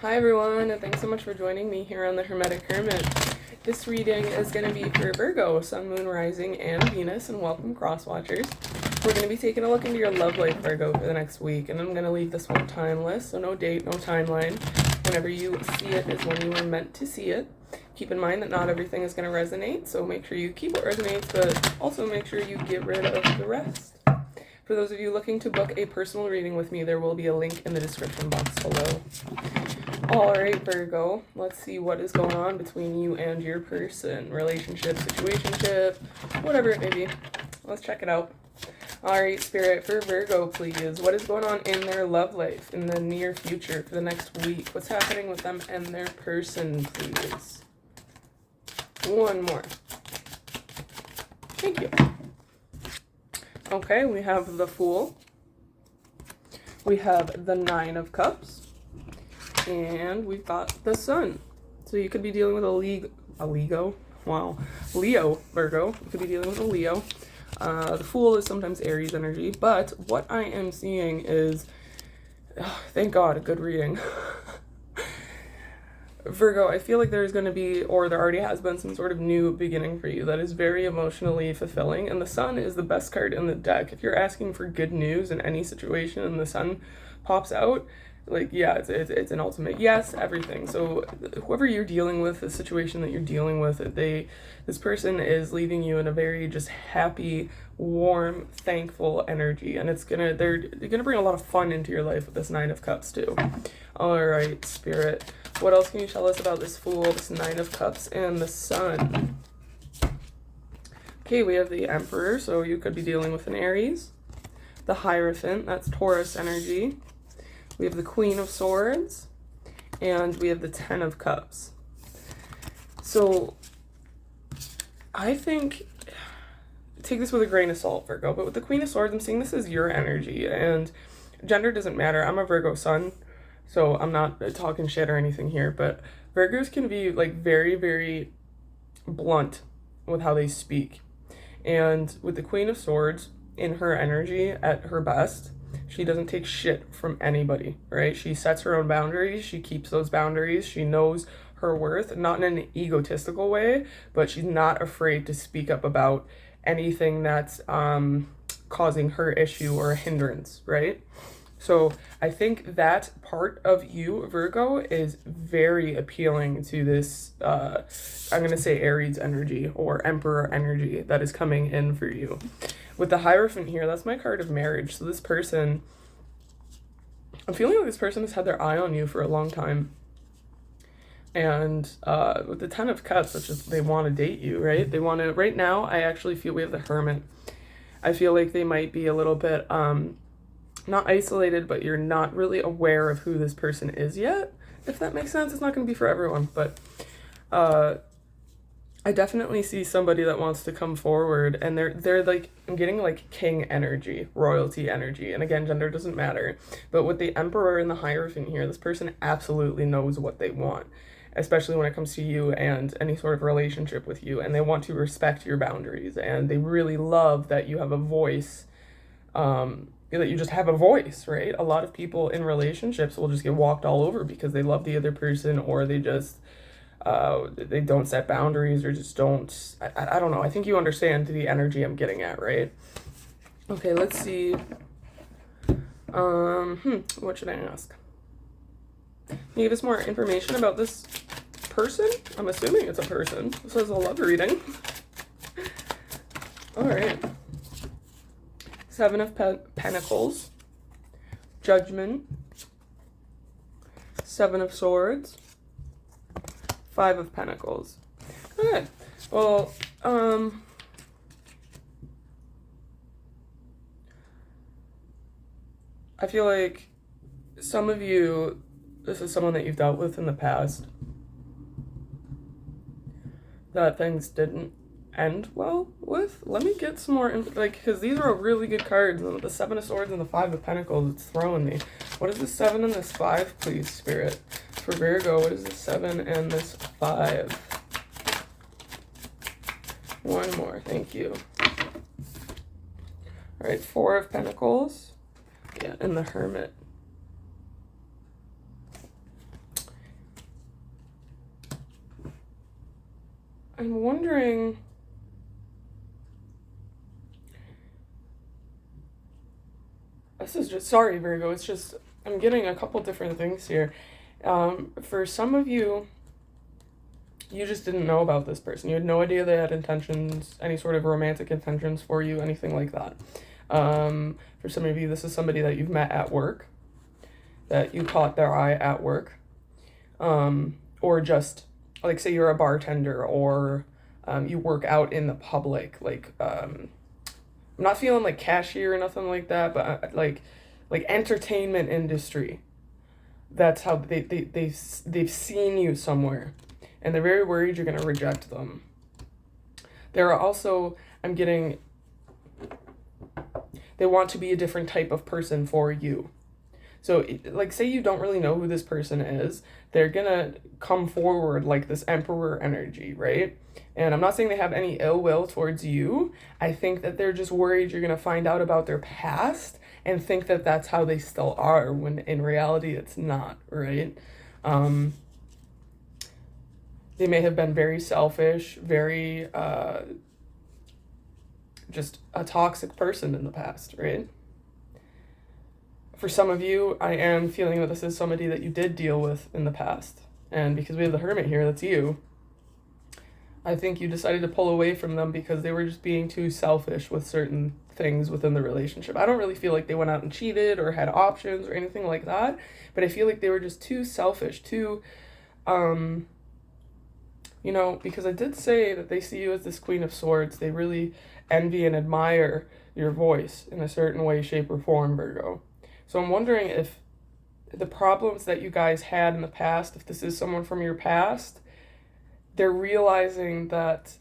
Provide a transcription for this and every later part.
Hi everyone, and thanks so much for joining me here on the Hermetic Hermit. This reading is going to be for Virgo, Sun, Moon, Rising, and Venus, and welcome cross-watchers. We're going to be taking a look into your love life, Virgo, for the next week, and I'm going to leave this one timeless, so no date, no timeline. Whenever you see it is when you were meant to see it. Keep in mind that not everything is going to resonate, so make sure you keep what resonates, but also make sure you get rid of the rest. For those of you looking to book a personal reading with me, there will be a link in the description box below. Alright, Virgo, let's see what is going on between you and your person. Relationship, situationship, whatever it may be. Let's check it out. Alright, Spirit, for Virgo, please. What is going on in their love life in the near future for the next week? What's happening with them and their person, please? One more. Thank you. Okay, we have the Fool. We have the Nine of Cups. And we've got the Sun. So you could be dealing with Leo, Virgo. You could be dealing with a Leo. The Fool is sometimes Aries energy, but what I am seeing is, thank God, a good reading. Virgo, I feel like there's going to be, or there already has been, some sort of new beginning for you that is very emotionally fulfilling, and the Sun is the best card in the deck. If you're asking for good news in any situation and the Sun pops out, like, yeah, it's an ultimate yes, everything. So whoever you're dealing with, the situation that you're dealing with, this person is leaving you in a very just happy, warm, thankful energy, and they're gonna bring a lot of fun into your life with this Nine of Cups too. All right, Spirit, what else can you tell us about this Fool, this Nine of Cups, and the Sun? Okay, we have the Emperor, so you could be dealing with an Aries. The Hierophant, that's Taurus energy. We have the Queen of Swords, and we have the Ten of Cups. So I think, take this with a grain of salt, Virgo, but with the Queen of Swords, I'm seeing this as your energy, and gender doesn't matter. I'm a Virgo Sun, so I'm not talking shit or anything here, but Virgos can be like very, very blunt with how they speak. And with the Queen of Swords, in her energy, at her best, she doesn't take shit from anybody, right? She sets her own boundaries. She keeps those boundaries. She knows her worth, not in an egotistical way, but she's not afraid to speak up about anything that's causing her issue or a hindrance, right? So I think that part of you, Virgo, is very appealing to this, I'm going to say Aries energy or Emperor energy that is coming in for you. With the Hierophant here, that's my card of marriage. So this person, I'm feeling like this person has had their eye on you for a long time. And with the Ten of Cups, it's just they want to date you, right? They want to, right now, I actually feel we have the Hermit. I feel like they might be a little bit, not isolated, but you're not really aware of who this person is yet. If that makes sense, it's not going to be for everyone, but I definitely see somebody that wants to come forward, and they're like, I'm getting like king energy, royalty energy, and again, gender doesn't matter. But with the Emperor and the Hierophant here, this person absolutely knows what they want, especially when it comes to you and any sort of relationship with you, and they want to respect your boundaries, and they really love that you have a voice, that you just have a voice, right? A lot of people in relationships will just get walked all over because they love the other person, or they just they don't set boundaries, or just don't, I don't know. I think you understand the energy I'm getting at, right? Okay, let's see. What should I ask? Can you give us more information about this person? I'm assuming it's a person. This is a love reading. All right. Seven of Pentacles. Judgment. Seven of Swords. Five of Pentacles. Okay. Well, I feel like some of you, this is someone that you've dealt with in the past, that things didn't end well with. Let me get some more, because these are really good cards, and with the Seven of Swords and the Five of Pentacles, it's throwing me. What is this 7 and this 5, please, Spirit? For Virgo, what is this 7 and this 5? One more, thank you. All right, 4 of Pentacles. Yeah, and the Hermit. I'm wondering, this is just, sorry, Virgo, it's just, I'm getting a couple different things here. For some of you, you just didn't know about this person. You had no idea they had intentions, any sort of romantic intentions for you, anything like that. For some of you, this is somebody that you've met at work, that you caught their eye at work. Or just, like, say you're a bartender, or you work out in the public, like, I'm not feeling like cashier or nothing like that, but like entertainment industry. That's how they've seen you somewhere, and they're very worried you're going to reject them. There are also, I'm getting, they want to be a different type of person for you. So, like, say you don't really know who this person is, they're gonna come forward like this emperor energy, right? And I'm not saying they have any ill will towards you. I think that they're just worried you're gonna find out about their past and think that that's how they still are, when in reality it's not, right? They may have been very selfish, very just a toxic person in the past, right? For some of you, I am feeling that this is somebody that you did deal with in the past. And because we have the Hermit here, that's you. I think you decided to pull away from them because they were just being too selfish with certain things within the relationship. I don't really feel like they went out and cheated or had options or anything like that, but I feel like they were just too selfish, too, because I did say that they see you as this Queen of Swords. They really envy and admire your voice in a certain way, shape, or form, Virgo. So I'm wondering if the problems that you guys had in the past, if this is someone from your past, they're realizing that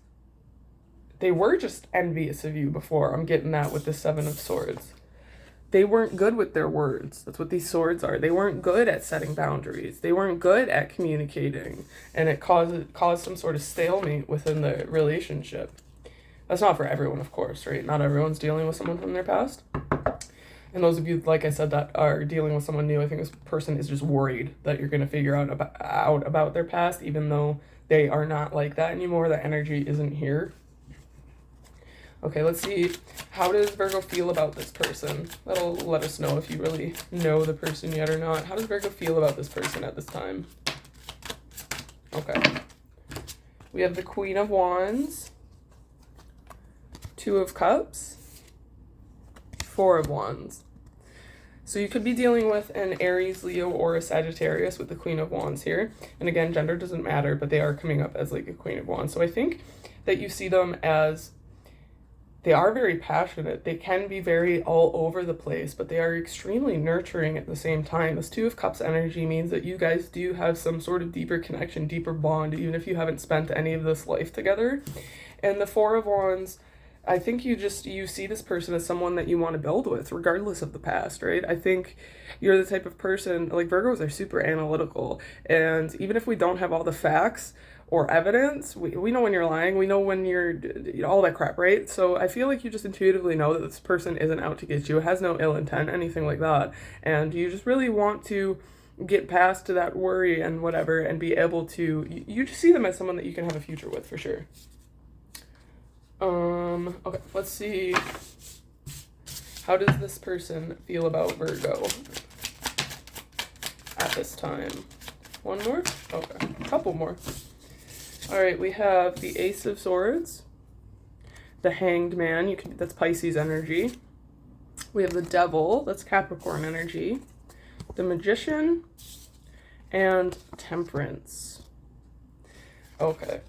they were just envious of you before. I'm getting that with the Seven of Swords. They weren't good with their words. That's what these swords are. They weren't good at setting boundaries. They weren't good at communicating, and it caused some sort of stalemate within the relationship. That's not for everyone, of course, right? Not everyone's dealing with someone from their past. And those of you, like I said, that are dealing with someone new, I think this person is just worried that you're going to figure out about their past, even though they are not like that anymore. That energy isn't here. Okay, let's see. How does Virgo feel about this person? That'll let us know if you really know the person yet or not. How does Virgo feel about this person at this time? Okay. We have the Queen of Wands, Two of Cups, Four of Wands. So you could be dealing with an Aries, Leo, or a Sagittarius with the Queen of Wands here. And again, gender doesn't matter, but they are coming up as like a Queen of Wands. So I think that you see them as, they are very passionate. They can be very all over the place, but they are extremely nurturing at the same time. This Two of Cups energy means that you guys do have some sort of deeper connection, deeper bond, even if you haven't spent any of this life together. And the Four of Wands, I think you see this person as someone that you want to build with, regardless of the past, right? I think you're the type of person, like, Virgos are super analytical, and even if we don't have all the facts or evidence, we know when you're lying, we know when you're, all that crap, right? So I feel like you just intuitively know that this person isn't out to get you, it has no ill intent, anything like that, and you just really want to get past to that worry and whatever, and be able to, you just see them as someone that you can have a future with, for sure. Okay, let's see. How does this person feel about Virgo at this time? One more? Okay, a couple more. All right, we have the Ace of Swords, the Hanged Man, that's Pisces energy. We have the Devil, that's Capricorn energy, the Magician, and Temperance. Okay.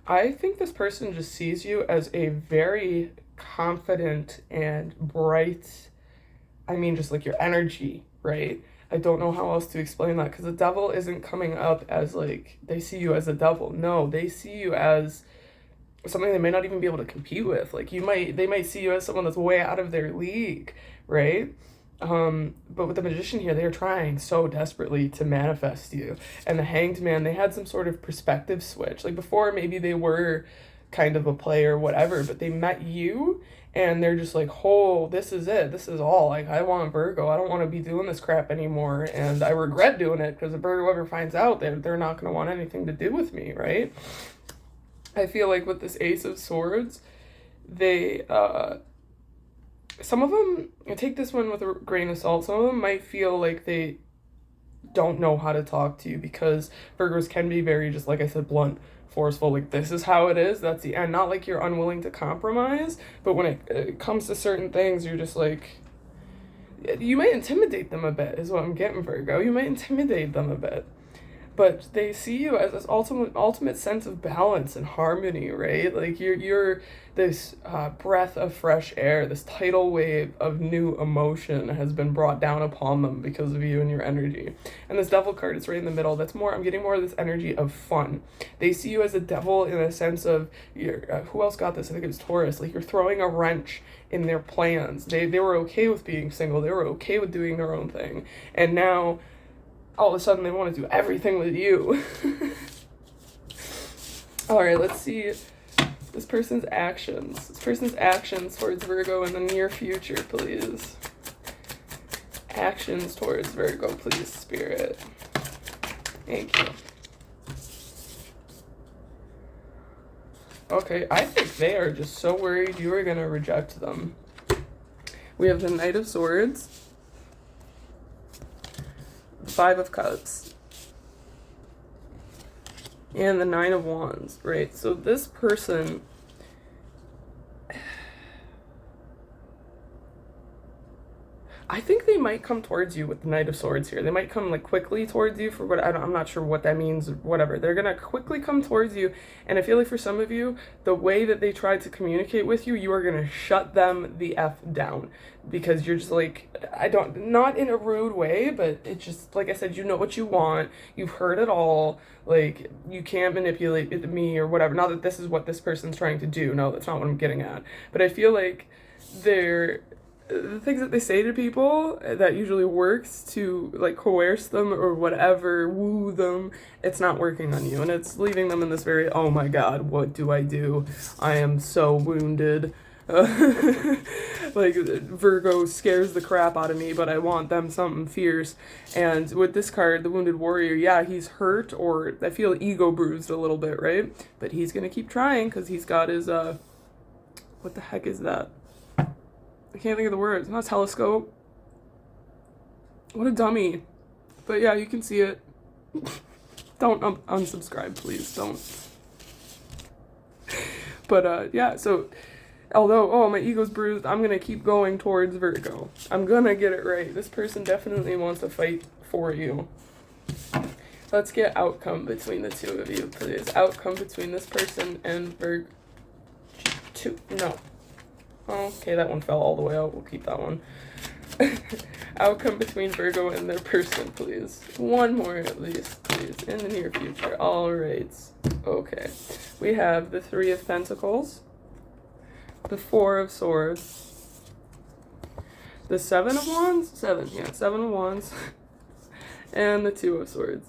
I think this person just sees you as a very confident and bright, just like your energy, right? I don't know how else to explain that, because the Devil isn't coming up as like, they see you as a devil. No, they see you as something they may not even be able to compete with. Like, they might see you as someone that's way out of their league, right? But with the Magician here, they're trying so desperately to manifest you. And the Hanged Man, they had some sort of perspective switch. Like, before, maybe they were kind of a play or whatever, but they met you and they're just like, oh, this is it. This is all. Like, I want Virgo. I don't want to be doing this crap anymore. And I regret doing it because if Virgo ever finds out, they're not going to want anything to do with me, right? I feel like with this Ace of Swords, they, some of them, take this one with a grain of salt, some of them might feel like they don't know how to talk to you because Virgos can be very, just like I said, blunt, forceful, like this is how it is, that's the end. Not like you're unwilling to compromise, but when it comes to certain things, you're just like, you might intimidate them a bit is what I'm getting, Virgo. You might intimidate them a bit, but they see you as this ultimate sense of balance and harmony, right? Like you're this breath of fresh air. This tidal wave of new emotion has been brought down upon them because of you and your energy. And this devil card is right in the middle. That's more, I'm getting more of this energy of fun. They see you as a devil in a sense of, who else got this? I think it was Taurus. Like you're throwing a wrench in their plans. They were okay with being single. They were okay with doing their own thing. And now all of a sudden they want to do everything with you. All right, let's see this person's actions. This person's actions towards Virgo in the near future, please. Actions towards Virgo, please, Spirit. Thank you. Okay, I think they are just so worried you are going to reject them. We have the Knight of Swords, the Five of Cups, and the Nine of Wands, right? So this person, I think they might come towards you with the Knight of Swords here. They might come like quickly towards you for what, I'm not sure what that means, whatever. They're going to quickly come towards you. And I feel like for some of you, the way that they try to communicate with you, you are going to shut them the F down. Because you're just like, not in a rude way, but it's just, like I said, you know what you want. You've heard it all. Like, you can't manipulate me or whatever. Not that this is what this person's trying to do. No, that's not what I'm getting at. But I feel like the things that they say to people that usually works to like coerce them or whatever, woo them, it's not working on you. And it's leaving them in this very, oh my God, what do I do? I am so wounded. Like Virgo scares the crap out of me, but I want them something fierce. And with this card, the Wounded Warrior, yeah, he's hurt, or I feel ego bruised a little bit, right? But he's gonna keep trying because he's got his what the heck is that? I can't think of the words. Not telescope. What a dummy. But yeah, you can see it. Don't unsubscribe, please. Don't. But yeah, so although, oh, my ego's bruised, I'm going to keep going towards Virgo. I'm going to get it right. This person definitely wants to fight for you. Let's get outcome between the two of you, please. Outcome between this person and Virgo. No. Okay, that one fell all the way out. We'll keep that one. Outcome between Virgo and their person, please. One more at least, please, in the near future. All right. Okay. We have the Three of Pentacles, the Four of Swords, the Seven of Wands? Seven of Wands, and the Two of Swords.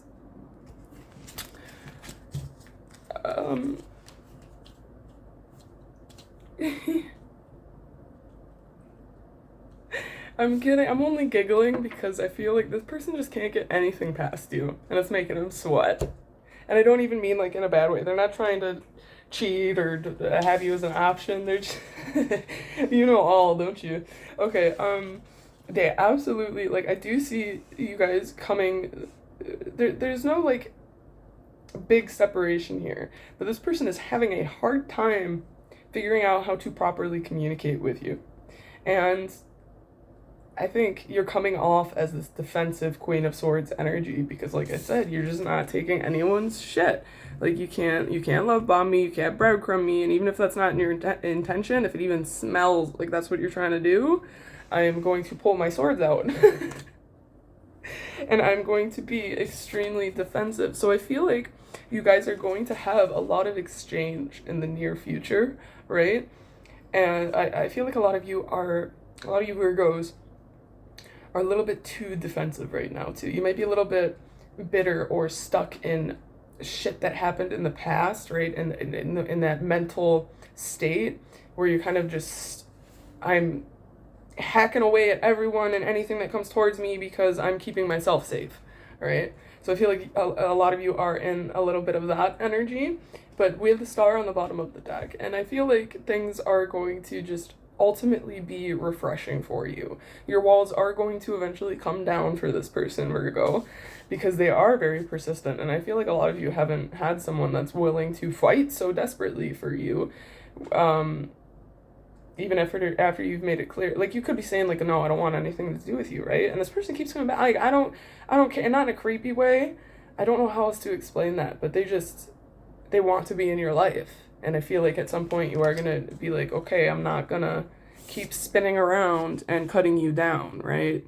I'm kidding. I'm only giggling because I feel like this person just can't get anything past you, and it's making them sweat. And I don't even mean like in a bad way. They're not trying to cheat or have you as an option. They're just you know all, don't you? Okay, they absolutely, like, I do see you guys coming. There's no like big separation here, but this person is having a hard time figuring out how to properly communicate with you. And I think you're coming off as this defensive Queen of Swords energy because, like I said, you're just not taking anyone's shit. Like, you can't love bomb me, you can't breadcrumb me, and even if that's not in your intention, if it even smells like that's what you're trying to do, I am going to pull my swords out. And I'm going to be extremely defensive. So I feel like you guys are going to have a lot of exchange in the near future, right? And I feel like a lot of you Virgos are a little bit too defensive right now too. You might be a little bit bitter or stuck in shit that happened in the past, right? And in that mental state where you kind of just, I'm hacking away at everyone and anything that comes towards me because I'm keeping myself safe, right? So I feel like a lot of you are in a little bit of that energy, but we have the star on the bottom of the deck, and I feel like things are going to just ultimately be refreshing for you. Your walls are going to eventually come down for this person, Virgo, because they are very persistent, and I feel like a lot of you haven't had someone that's willing to fight so desperately for you. Even after you've made it clear, like, you could be saying, like, no, I don't want anything to do with you, right? And this person keeps coming back, like, I don't care, and not in a creepy way. I don't know how else to explain that, but they want to be in your life. And I feel like at some point you are gonna be like, okay, I'm not gonna keep spinning around and cutting you down, right?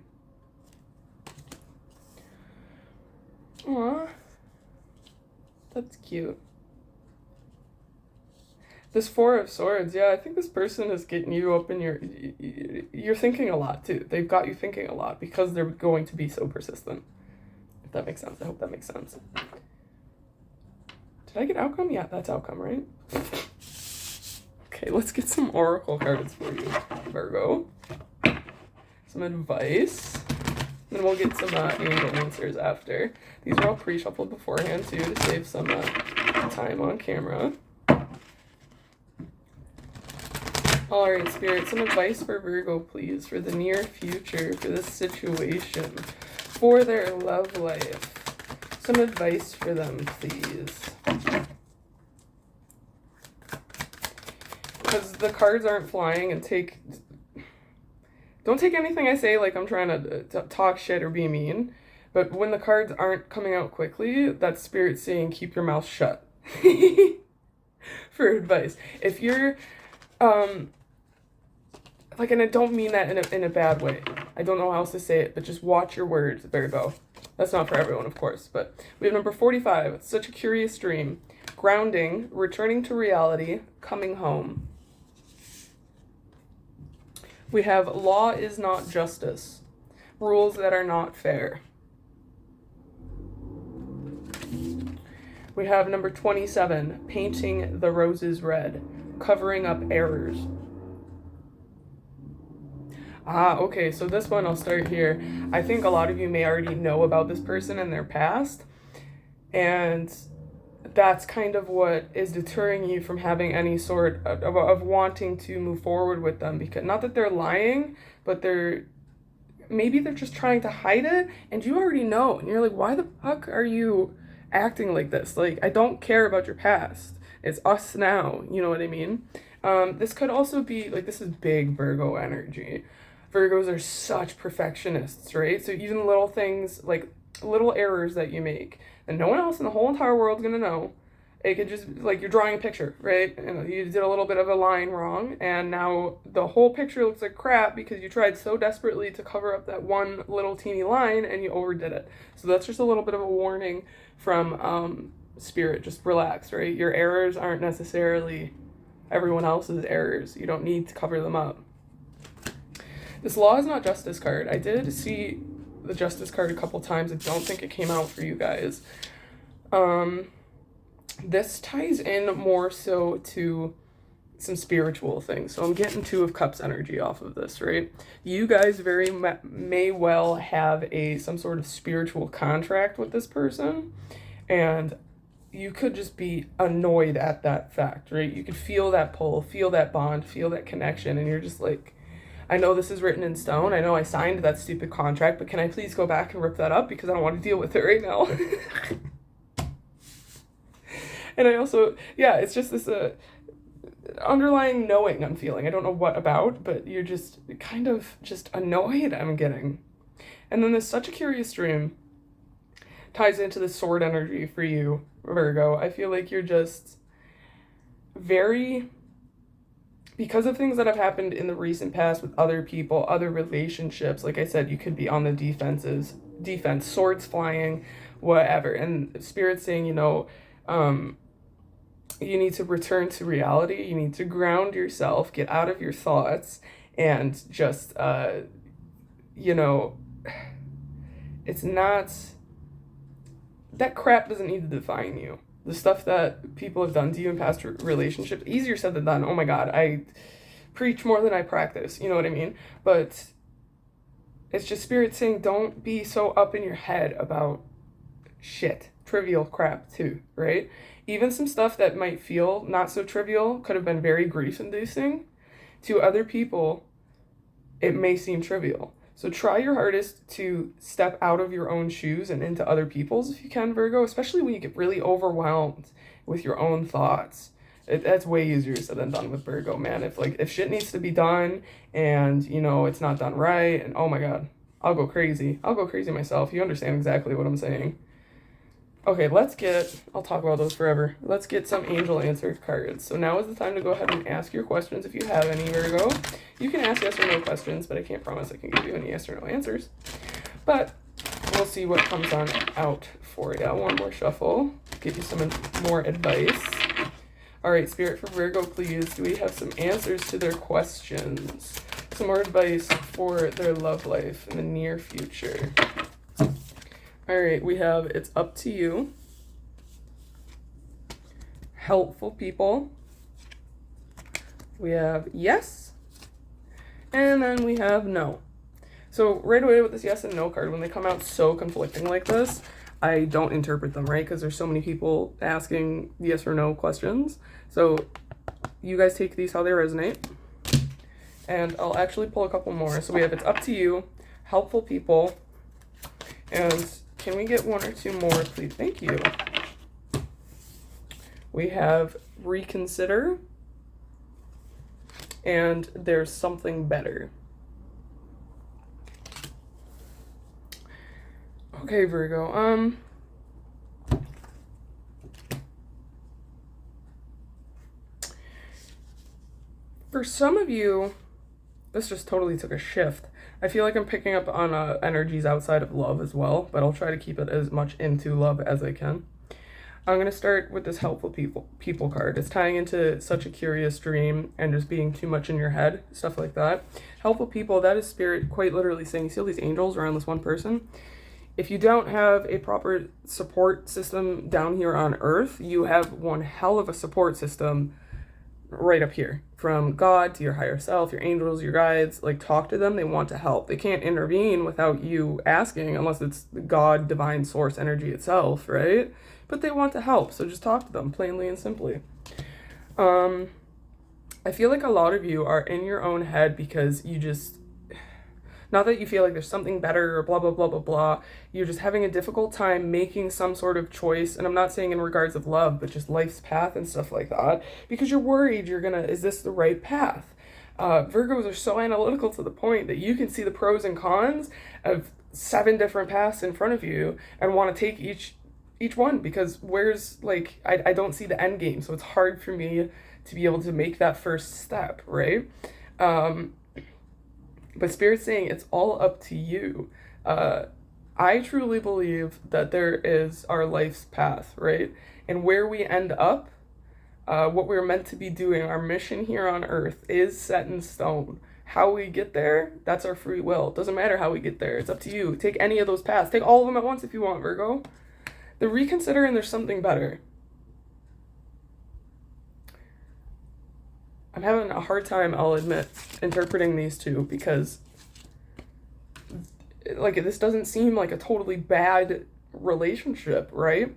Aw, that's cute. This Four of Swords, yeah, I think this person is getting you up in you're thinking a lot too. They've got you thinking a lot because they're going to be so persistent. If that makes sense. I hope that makes sense. Did I get outcome? Yeah, that's outcome, right? Okay, let's get some oracle cards for you, Virgo. Some advice. Then we'll get some angel answers after. These are all pre-shuffled beforehand too to save some time on camera. All right, Spirit, some advice for Virgo, please, for the near future, for this situation, for their love life. Some advice for them, please. Because the cards aren't flying, and don't take anything I say like I'm trying to talk shit or be mean, but when the cards aren't coming out quickly, that's Spirit saying keep your mouth shut. For advice. If you're, like, and I don't mean that in a bad way. I don't know how else to say it, but just watch your words, Virgo. That's not for everyone, of course, but we have number 45, such a curious dream. Grounding, returning to reality, coming home. We have law is not justice, rules that are not fair. We have number 27, painting the roses red, covering up errors. Okay, so this one, I'll start here. I think a lot of you may already know about this person and their past, and that's kind of what is deterring you from having any sort of wanting to move forward with them, because not that they're lying, but maybe they're just trying to hide it, and you already know, and you're like, why the fuck are you acting like this? Like, I don't care about your past. It's us now, you know what I mean? This could also be, like, this is big Virgo energy. Virgos are such perfectionists, right? So even little things, like little errors that you make, and no one else in the whole entire world is gonna know. It could just, like, you're drawing a picture, right? And you did a little bit of a line wrong, and now the whole picture looks like crap because you tried so desperately to cover up that one little teeny line and you overdid it. So that's just a little bit of a warning from Spirit. Just relax, right? Your errors aren't necessarily everyone else's errors. You don't need to cover them up. This law is not justice card. I did see the justice card a couple times. I don't think it came out for you guys. This ties in more so to some spiritual things. So I'm getting Two of Cups energy off of this, right? You guys may well have some sort of spiritual contract with this person, and you could just be annoyed at that fact, right? You could feel that pull, feel that bond, feel that connection, and you're just like, I know this is written in stone. I know I signed that stupid contract, but can I please go back and rip that up because I don't want to deal with it right now. And I also, yeah, it's just this underlying knowing I'm feeling. I don't know what about, but you're just kind of just annoyed I'm getting. And then this such a curious dream ties into the sword energy for you, Virgo. I feel like you're just very, because of things that have happened in the recent past with other people, other relationships, like I said, you could be on the defense, swords flying, whatever. And Spirit's saying, you need to return to reality. You need to ground yourself, get out of your thoughts, and just, it's not, that crap doesn't need to define you. the stuff that people have done to you in past relationships, easier said than done. Oh my God, I preach more than I practice, you know what I mean? But it's just Spirit saying, don't be so up in your head about shit, trivial crap too, right? Even some stuff that might feel not so trivial could have been very grief-inducing. To other people, it may seem trivial. So try your hardest to step out of your own shoes and into other people's if you can, Virgo, especially when you get really overwhelmed with your own thoughts. That's way easier said than done with Virgo, man. If shit needs to be done and, you know, it's not done right, and oh my God, I'll go crazy. I'll go crazy myself. You understand exactly what I'm saying. Okay, I'll talk about those forever. Let's get some angel answer cards. So now is the time to go ahead and ask your questions if you have any, Virgo. You can ask yes or no questions, but I can't promise I can give you any yes or no answers. But we'll see what comes on out for you. One more shuffle, give you some more advice. All right, Spirit for Virgo, please. Do we have some answers to their questions? Some more advice for their love life in the near future. All right, we have it's up to you. Helpful people. We have yes. And then we have no. So right away with this yes and no card, when they come out so conflicting like this, I don't interpret them, right? Because there's so many people asking yes or no questions. So you guys take these how they resonate. And I'll actually pull a couple more. So we have it's up to you, helpful people, and can we get one or two more, please? Thank you. We have reconsider, and there's something better. Okay, Virgo. For some of you, this just totally took a shift. I feel like I'm picking up on energies outside of love as well, but I'll try to keep it as much into love as I can. I'm going to start with this helpful people card. It's tying into such a curious dream and just being too much in your head, stuff like that. Helpful people, that is Spirit quite literally saying, you see all these angels around this one person? If you don't have a proper support system down here on Earth, you have one hell of a support system right up here. From God to your higher self, your angels, your guides, like talk to them. They want to help. They can't intervene without you asking unless it's God, divine source energy itself, right? But they want to help, so just talk to them plainly and simply. I feel like a lot of you are in your own head because you just, not that you feel like there's something better or blah, blah, blah, blah, blah. You're just having a difficult time making some sort of choice. And I'm not saying in regards of love, but just life's path and stuff like that. Because you're worried is this the right path? Virgos are so analytical to the point that you can see the pros and cons of 7 different paths in front of you and want to take each one because I don't see the end game. So it's hard for me to be able to make that first step, right? But Spirit's saying it's all up to you. I truly believe that there is our life's path, right? And where we end up, what we're meant to be doing, our mission here on Earth is set in stone. How we get there, that's our free will. It doesn't matter how we get there. It's up to you. Take any of those paths. Take all of them at once if you want, Virgo. The reconsider and there's something better. I'm having a hard time, I'll admit, interpreting these two because this doesn't seem like a totally bad relationship, right?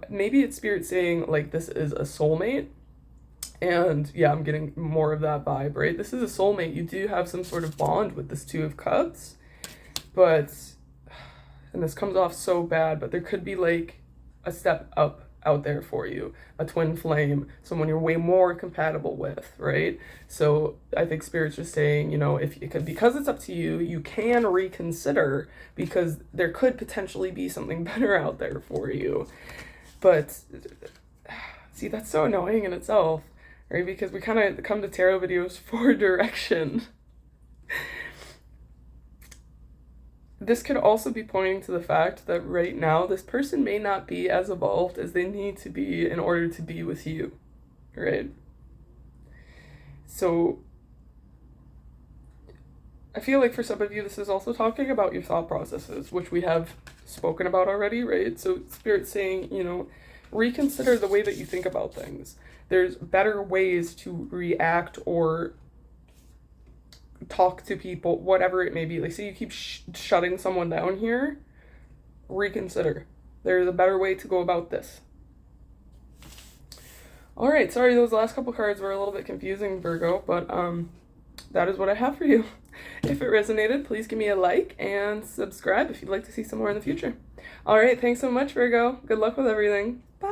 Maybe it's Spirit saying this is a soulmate, and yeah, I'm getting more of that vibe, right? This is a soulmate. You do have some sort of bond with this Two of Cups, but, and this comes off so bad, but there could be a step up out there for you, a twin flame, someone you're way more compatible with, right? So I think Spirit's just saying, because it's up to you, you can reconsider because there could potentially be something better out there for you. But see, that's so annoying in itself, right? Because we kind of come to tarot videos for direction. This could also be pointing to the fact that right now, this person may not be as evolved as they need to be in order to be with you, right? So I feel like for some of you, this is also talking about your thought processes, which we have spoken about already, right? So Spirit's saying, reconsider the way that you think about things. There's better ways to react or talk to people, whatever it may be. Like, say you keep shutting someone down here, reconsider. There's a better way to go about this. All right, sorry those last couple cards were a little bit confusing, Virgo, but that is what I have for you. If it resonated, please give me a like and subscribe if you'd like to see some more in the future. All right, thanks so much, Virgo. Good luck with everything. Bye.